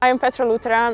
I am Petra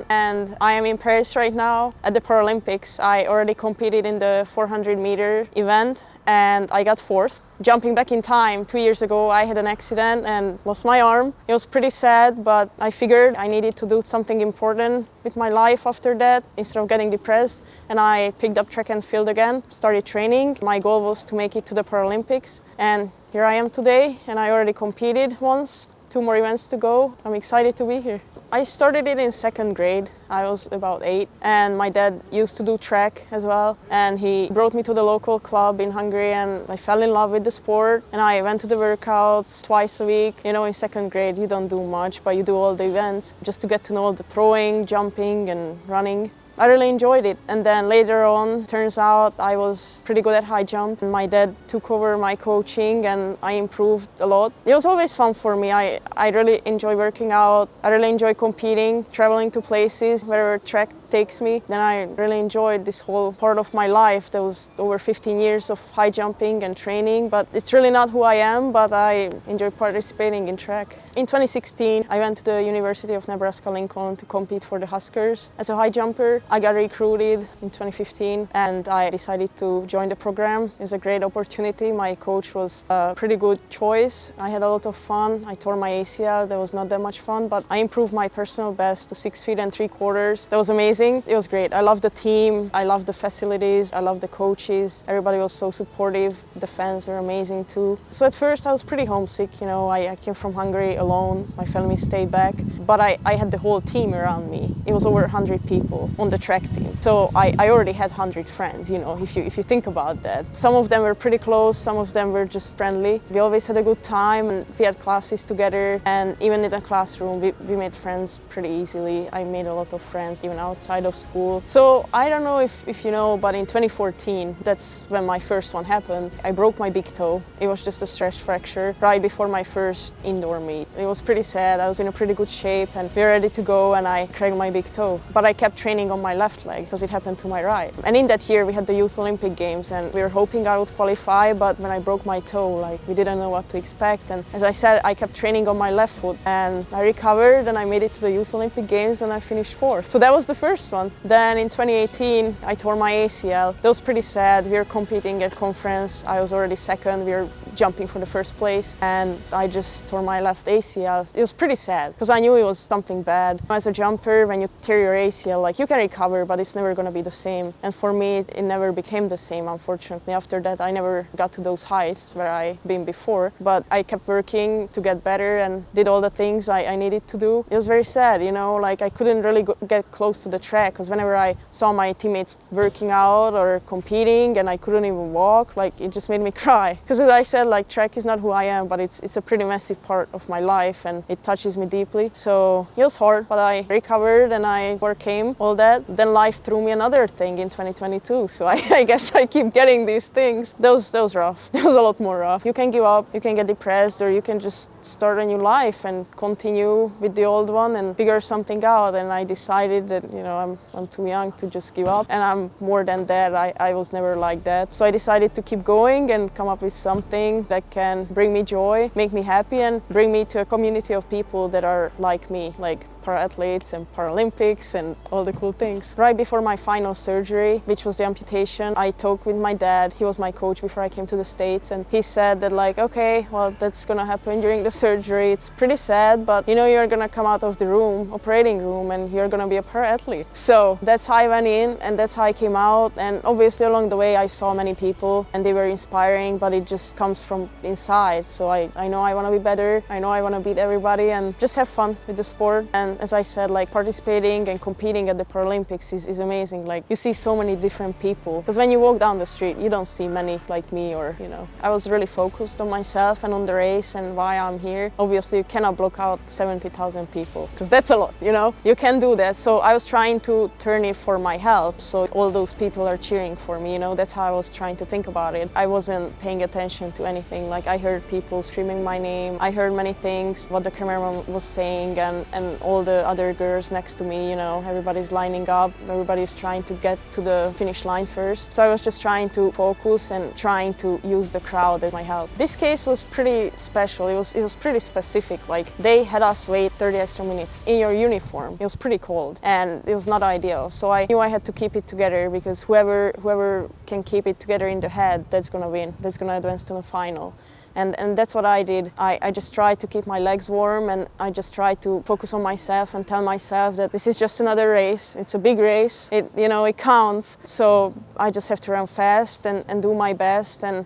and I am in Paris right now at the Paralympics. I already competed in the 400-meter event and I got fourth. Jumping back in time, 2 years ago I had an accident and lost my arm. It was pretty sad, but I figured I needed to do something important with my life after that instead of getting depressed, and I picked up track and field again, started training. My goal was to make it to the Paralympics, and here I am today, and I already competed once. 2 more events to go. I'm excited to be here. I started it in 2nd grade. I was about 8, and my dad used to do track as well, and he brought me to the local club in Hungary, and I fell in love with the sport, and I went to the workouts twice a week. You know, in 2nd grade you don't do much, but you do all the events just to get to know the throwing, jumping and running. I really enjoyed it, and then later on, turns out I was pretty good at high jump. My dad took over my coaching and I improved a lot. It was always fun for me. I really enjoy working out. I really enjoy competing, traveling to places, wherever track takes me. Then I really enjoyed this whole part of my life. There was over 15 years of high jumping and training, but it's really not who I am, but I enjoy participating in track. In 2016, I went to the University of Nebraska-Lincoln to compete for the Huskers as a high jumper. I got recruited in 2015 and I decided to join the program. It was a great opportunity. My coach was a pretty good choice. I had a lot of fun. I tore my ACL. That was not that much fun, but I improved my personal best to 6 feet and 3/4. That was amazing. It was great. I loved the team. I loved the facilities. I loved the coaches. Everybody was so supportive. The fans were amazing too. So at first I was pretty homesick. You know, I came from Hungary alone. My family stayed back, but I had the whole team around me. It was over 100 people on the track team. So I already had 100 friends, you know, if you think about that. Some of them were pretty close, some of them were just friendly. We always had a good time and we had classes together, and even in the classroom we made friends pretty easily. I made a lot of friends even outside of school. So I don't know if you know, but in 2014, that's when my first one happened. I broke my big toe. It was just a stress fracture right before my first indoor meet. It was pretty sad. I was in a pretty good shape and we were ready to go, and I cracked my big toe. But I kept training on my left leg because it happened to my right. And in that year we had the Youth Olympic Games and we were hoping I would qualify, but when I broke my toe, like, we didn't know what to expect. And as I said, I kept training on my left foot and I recovered and I made it to the Youth Olympic Games and I finished 4th. So that was the first one. Then in 2018 I tore my ACL. That was pretty sad. We were competing at conference. I was already 2nd. We were jumping for the 1st place and I just tore my left ACL. It was pretty sad because I knew it was something bad. As a jumper, when you tear your ACL, like, you can recover, but it's never going to be the same. And for me, it never became the same, unfortunately. After that, I never got to those heights where I've been before, but I kept working to get better and did all the things I needed to do. It was very sad, you know, like, I couldn't really get close to the track because whenever I saw my teammates working out or competing and I couldn't even walk, like, it just made me cry. Because as I said, like, track is not who I am, but it's a pretty massive part of my life and it touches me deeply. So it was hard, but I recovered and I overcame all that. Then life threw me another thing in 2022, so I guess I keep getting these things. That was rough. That was a lot more rough. You can give up, you can get depressed, or you can just start a new life and continue with the old one and figure something out. And I decided that, you know, I'm too young to just give up, and I'm more than that. I was never like that. So I decided to keep going and come up with something that can bring me joy, make me happy, and bring me to a community of people that are like me, like para-athletes and Paralympics and all the cool things. Right before my final surgery, which was the amputation, I talked with my dad. He was my coach before I came to the States, and he said that, like, okay, well, that's gonna happen during the surgery. It's pretty sad, but you know, you're gonna come out of the operating room, and you're gonna be a para-athlete. So that's how I went in, and that's how I came out. And obviously along the way I saw many people and they were inspiring, but it just comes from inside. So I know I wanna be better. I know I wanna beat everybody and just have fun with the sport. And as I said, like, participating and competing at the Paralympics is amazing. Like, you see so many different people, because when you walk down the street you don't see many like me, or, you know. I was really focused on myself and on the race and why I'm here. Obviously you cannot block out 70,000 people, because that's a lot, you know. You can do that. So I was trying to turn it for my help, so all those people are cheering for me, you know. That's how I was trying to think about it. I wasn't paying attention to anything. Like, I heard people screaming my name. I heard many things, what the cameraman was saying, and all the other girls next to me, you know, everybody's lining up, everybody's trying to get to the finish line first. So I was just trying to focus and trying to use the crowd as my help. This case was pretty special. It was pretty specific. Like, they had us wait 30 extra minutes in your uniform. It was pretty cold and it was not ideal. So I knew I had to keep it together, because whoever can keep it together in the head, that's gonna win. That's gonna advance to the final. And that's what I did. I just tried to keep my legs warm, and I just tried to focus on myself and tell myself that this is just another race. It's a big race. It counts. So I just have to run fast and do my best. And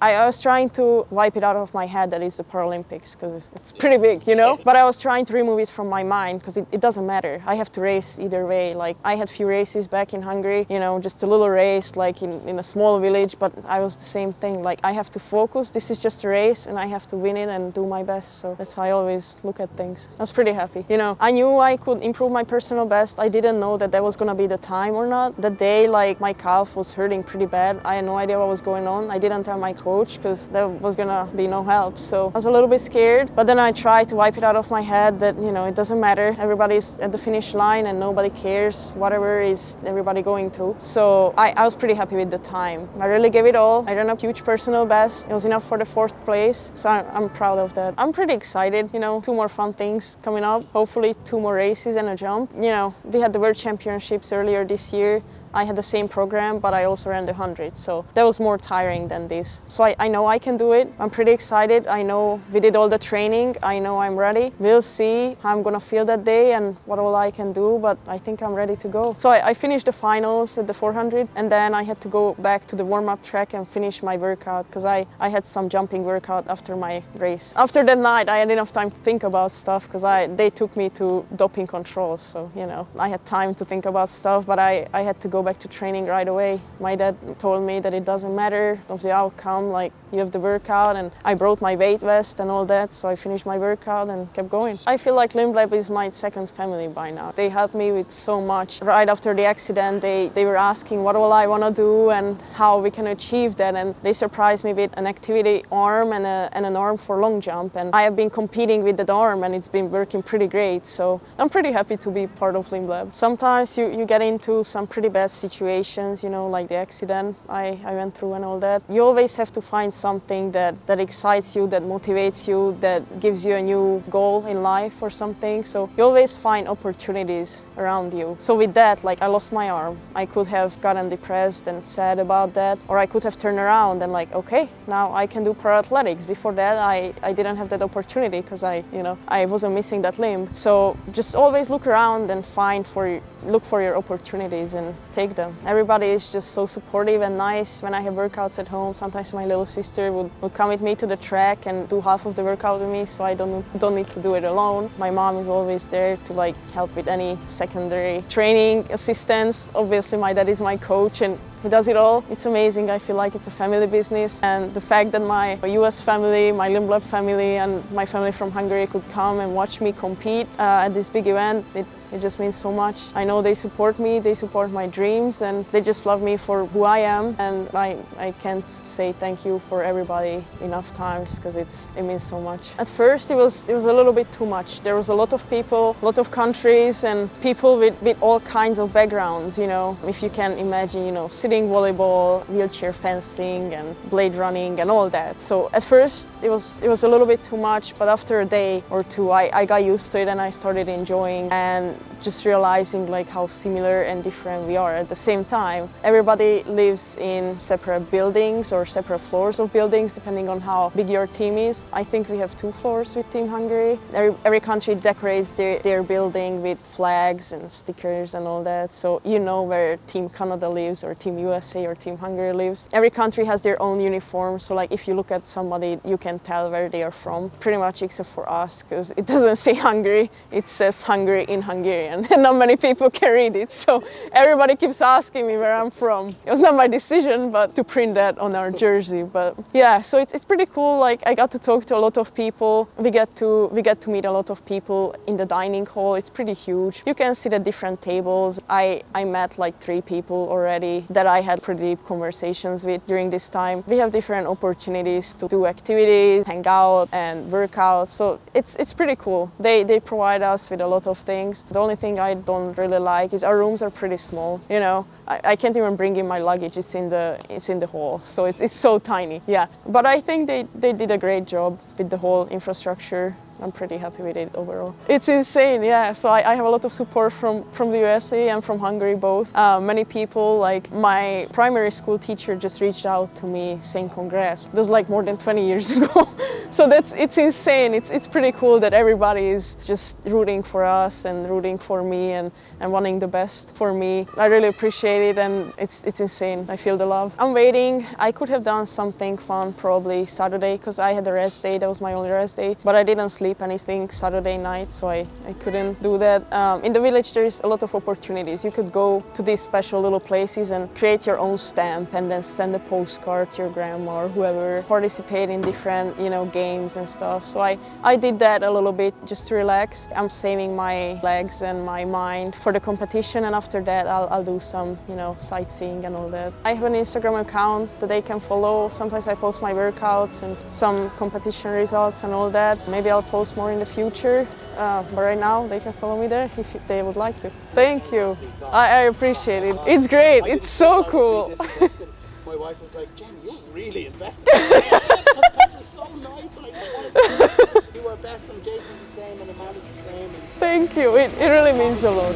I was trying to wipe it out of my head that it's the Paralympics, because it's pretty big, But I was trying to remove it from my mind, because it doesn't matter. I have to race either way. Like, I had few races back in Hungary, just a little race, like in a small village, but I was the same thing. Like, I have to focus. This is just a race and I have to win it and do my best. So that's how I always look at things. I was pretty happy. I knew I could improve my personal best. I didn't know that was gonna be the time or not. That day, like, my calf was hurting pretty bad. I had no idea what was going on. I didn't tell my coach, because there was gonna be no help. So I was a little bit scared, but then I tried to wipe it out of my head that, it doesn't matter. Everybody's at the finish line and nobody cares whatever is everybody going through. So I was pretty happy with the time. I really gave it all. I ran a huge personal best. It was enough for the 4th place, so I'm proud of that. I'm pretty excited, 2 more fun things coming up, hopefully 2 more races and a jump. We had the World Championships earlier this year. I had the same program, but I also ran the 100, so that was more tiring than this. So I know I can do it. I'm pretty excited. I know we did all the training. I know I'm ready. We'll see how I'm gonna feel that day and what all I can do, but I think I'm ready to go. So I finished the finals at the 400, and then I had to go back to the warm-up track and finish my workout, because I had some jumping workout after my race. After that night, I had enough time to think about stuff, because they took me to doping controls, so I had time to think about stuff, but I had to go back to training right away. My dad told me that it doesn't matter of the outcome, like, you have the workout, and I brought my weight vest and all that, so I finished my workout and kept going. I feel like Limb Lab is my second family by now. They helped me with so much. Right after the accident, they were asking what all I want to do and how we can achieve that, and they surprised me with an activity arm and an arm for long jump, and I have been competing with that arm and it's been working pretty great, so I'm pretty happy to be part of Limb Lab. Sometimes you get into some pretty bad situations, like the accident I went through and all that. You always have to find something that excites you, that motivates you, that gives you a new goal in life or something. So you always find opportunities around you. So with that, like, I lost my arm. I could have gotten depressed and sad about that, or I could have turned around and like, okay, now I can do para-athletics. Before that, I didn't have that opportunity, because I wasn't missing that limb. So just always look around and look for your opportunities and take them. Everybody is just so supportive and nice. When I have workouts at home, sometimes my little sister would come with me to the track and do half of the workout with me, so I don't need to do it alone. My mom is always there to help with any secondary training assistance. Obviously, my dad is my coach and he does it all. It's amazing. I feel like it's a family business, and the fact that my US family, my Limb Lab family, and my family from Hungary could come and watch me compete at this big event, it just means so much. I know they support me, they support my dreams, and they just love me for who I am. And I can't say thank you for everybody enough times, because it means so much. At first, it was a little bit too much. There was a lot of people, a lot of countries, and people with all kinds of backgrounds. If you can imagine, sitting volleyball, wheelchair fencing, and blade running, and all that. So at first, it was a little bit too much, but after a day or two, I got used to it and I started enjoying and just realizing how similar and different we are at the same time. Everybody lives in separate buildings or separate floors of buildings, depending on how big your team is. I think we have 2 floors with Team Hungary. Every country decorates their building with flags and stickers and all that, so you know where Team Canada lives or Team USA or Team Hungary lives. Every country has their own uniform, so if you look at somebody, you can tell where they are from, pretty much except for us, because it doesn't say Hungary, it says Hungary in Hungarian, and not many people can read it, so everybody keeps asking me where I'm from. It was not my decision, but to print that on our jersey. But yeah, so it's pretty cool. I got to talk to a lot of people. We get to meet a lot of people in the dining hall. It's pretty huge. You can sit at different tables. I met 3 people already that that I had pretty deep conversations with during this time. We have different opportunities to do activities, hang out and work out, so it's pretty cool. They provide us with a lot of things. The only thing I don't really like is our rooms are pretty small, you know. I can't even bring in my luggage, it's in the hall, so it's so tiny, yeah. But I think they did a great job with the whole infrastructure. I'm pretty happy with it overall. It's insane, yeah. So I have a lot of support from the USA and from Hungary both. Many people, like my primary school teacher just reached out to me saying congrats. That was like more than 20 years ago. So it's insane. It's pretty cool that everybody is just rooting for us and rooting for me and wanting the best for me. I really appreciate it, and it's insane. I feel the love. I'm waiting. I could have done something fun probably Saturday because I had a rest day. That was my only rest day, but I didn't sleep anything Saturday night, so I couldn't do that. In the village there's a lot of opportunities. You could go to these special little places and create your own stamp and then send a postcard to your grandma or whoever, participate in different, you know, games and stuff. So I did that a little bit just to relax. I'm saving my legs and my mind for the competition, and after that I'll do some, you know, sightseeing and all that. I have an Instagram account that they can follow. Sometimes I post my workouts and some competition results and all that. Maybe I'll post more in the future, but right now they can follow me there if they would like to. Thank you. I appreciate it. It's great. It's so cool. My wife was like, Jen, you're really invested. That was so nice, and I just want to say you are best, and Jason's the same, and Amanda's the same. Thank you. It really means a lot.